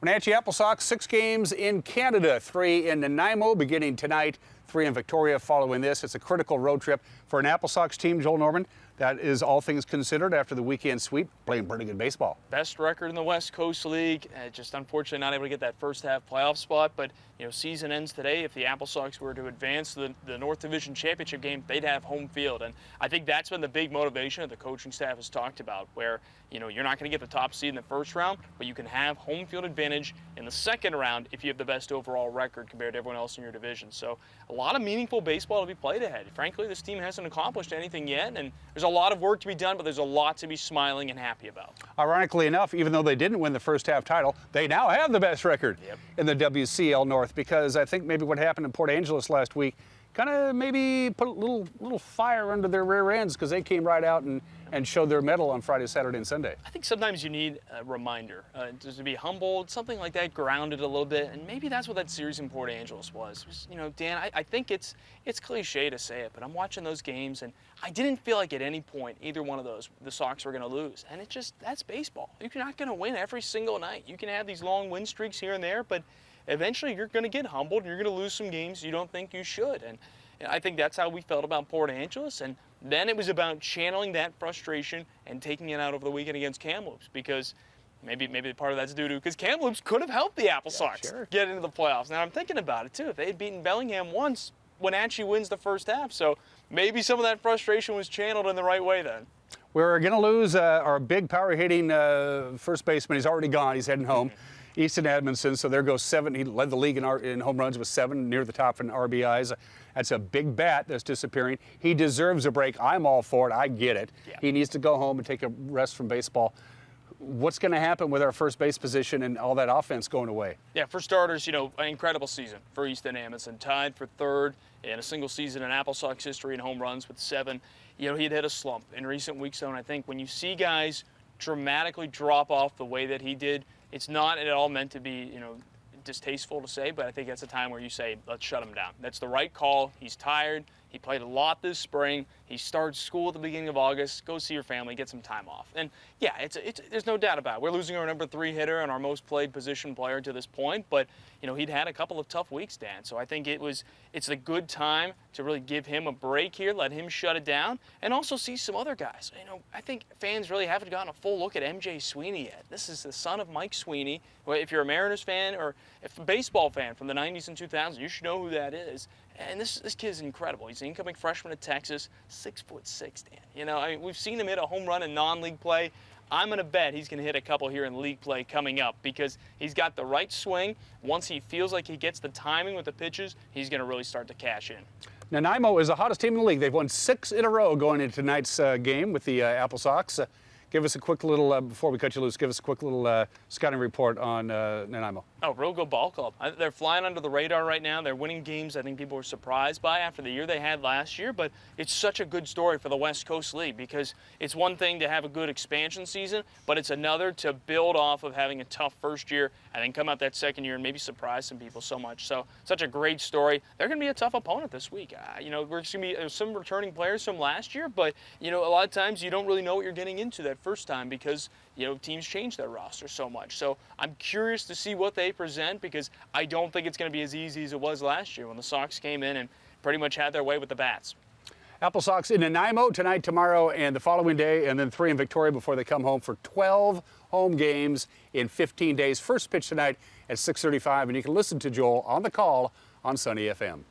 Wenatchee Apple Sox, 6 games in Canada, 3 in Nanaimo beginning tonight, 3 in Victoria following this. It's a critical road trip for an Apple Sox team, Joel Norman. That is all things considered after the weekend sweep, playing pretty good baseball. Best record in the West Coast League. Just unfortunately not able to get that first half playoff spot, but season ends today. If the Apple Sox were to advance to the North Division Championship game, they'd have home field. And I think that's been the big motivation that the coaching staff has talked about, where you're not going to get the top seed in the first round, but you can have home field advantage in the second round if you have the best overall record compared to everyone else in your division. So a lot of meaningful baseball to be played ahead. Frankly, this team hasn't accomplished anything yet, and there's a lot of work to be done, but there's a lot to be smiling and happy about. Ironically enough, even though they didn't win the first half title, they now have the best record in the WCL North, because I think maybe what happened in Port Angeles last week kind of maybe put a little fire under their rear ends, because they came right out and showed their mettle on Friday, Saturday, and Sunday. I think sometimes you need a reminder, just to be humbled, something like that, grounded a little bit, and maybe that's what that series in Port Angeles was. Dan, I think it's cliche to say it, but I'm watching those games, and I didn't feel like at any point either one of those the Sox were going to lose, and that's baseball. You're not going to win every single night. You can have these long win streaks here and there, but eventually you're going to get humbled and you're going to lose some games you don't think you should. And I think that's how we felt about Port Angeles. And then it was about channeling that frustration and taking it out over the weekend against Kamloops, because maybe part of that's due to because Kamloops could have helped the Apple Sox get into the playoffs. Now I'm thinking about it too. If they had beaten Bellingham once, Wenatchee wins the first half. So maybe some of that frustration was channeled in the right way then. We're going to lose our big power hitting first baseman. He's already gone. He's heading home. Easton Edmondson, so there goes 7. He led the league in home runs with 7, near the top in RBIs. That's a big bat that's disappearing. He deserves a break. I'm all for it. I get it. Yeah. He needs to go home and take a rest from baseball. What's going to happen with our first base position and all that offense going away? Yeah, for starters, an incredible season for Easton Edmondson. Tied for 3rd in a single season in Apple Sox history in home runs with 7. He had hit a slump in recent weeks, though, and I think when you see guys dramatically drop off the way that he did, it's not at all meant to be, distasteful to say, but I think that's a time where you say, let's shut him down. That's the right call. He's tired. He played a lot this spring. He starts school at the beginning of August. Go see your family, get some time off. And yeah, there's no doubt about it. We're losing our number 3 hitter and our most played position player to this point, but he'd had a couple of tough weeks, Dan. So I think it's a good time to really give him a break here, let him shut it down, and also see some other guys. I think fans really haven't gotten a full look at MJ Sweeney yet. This is the son of Mike Sweeney. If you're a Mariners fan or if a baseball fan from the 90s and 2000s, you should know who that is. And this kid is incredible. He's an incoming freshman at Texas, 6'6", Dan. We've seen him hit a home run in non-league play. I'm going to bet he's going to hit a couple here in league play coming up, because he's got the right swing. Once he feels like he gets the timing with the pitches, he's going to really start to cash in. Nanaimo is the hottest team in the league. They've won 6 in a row going into tonight's game with the Apple Sox. Give us a quick little, before we cut you loose, give us a quick little scouting report on Nanaimo. Oh, real good ball club. They're flying under the radar right now. They're winning games I think people were surprised by after the year they had last year, but it's such a good story for the West Coast League, because it's one thing to have a good expansion season, but it's another to build off of having a tough first year and then come out that second year and maybe surprise some people so much. So such a great story. They're going to be a tough opponent this week. We're going to be some returning players from last year, but a lot of times you don't really know what you're getting into that first time, because teams change their roster so much. So I'm curious to see what they present, because I don't think it's going to be as easy as it was last year when the Sox came in and pretty much had their way with the bats. Apple Sox in Nanaimo tonight, tomorrow, and the following day, and then 3 in Victoria before they come home for 12 home games in 15 days. First pitch tonight at 6:35, and you can listen to Joel on the call on Sunny FM.